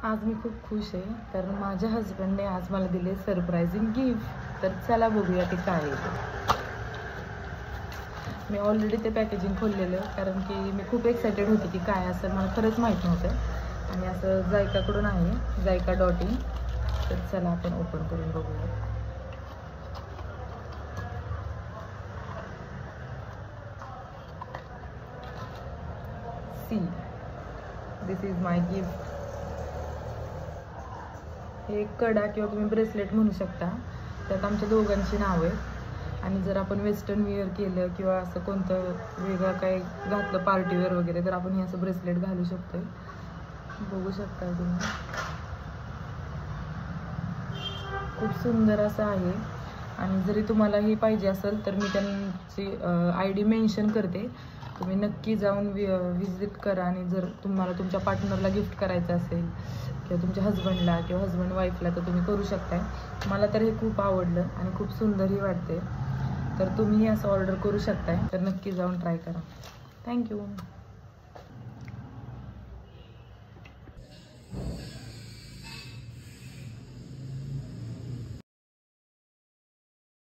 आज मी खूप खुश आहे कारण माझ्या हस्बंडने आज मला दिले सरप्राइजिंग गिफ्ट. तर चला बघूया ते काय आहे. मी ऑलरेडी ते पॅकेजिंग खोललेलं कारण की मी खूप एक्सायटेड होते की काय असं मला खरंच माहीत नव्हतं. आणि असं जायकाकडून आहे, जायका.in. तर चला आपण ओपन करून बघूया. See, this is my gift. हे कडा किंवा तुम्ही ब्रेसलेट म्हणू शकता. त्यात आमच्या दोघांची नाव आहेत. आणि जर आपण वेस्टर्न वेअर केलं किंवा असं कोणतं वेगळं काही घातलं पार्टीवेअर वगैरे तर आपण हे असं ब्रेसलेट घालू शकतोय. बघू शकता तुम्ही, खूप सुंदर असं आहे. आणि जरी तुम्हाला हे पाहिजे असेल तर मी त्यांची ID मेन्शन करते. तुम्ही नक्की जाऊन विजिट करा. आणि जर तुम्हाला तुमच्या पार्टनरला गिफ्ट करायचं असेल किंवा तुमच्या हस्बंडला किंवा हस्बंड वाईफला तर तुम्ही करू शकताय. मला तर हे खूप आवडलं आणि खूप सुंदरही वाटते. तर तुम्हीही असं ऑर्डर करू शकताय. तर नक्की जाऊन ट्राय करा. थँक्यू.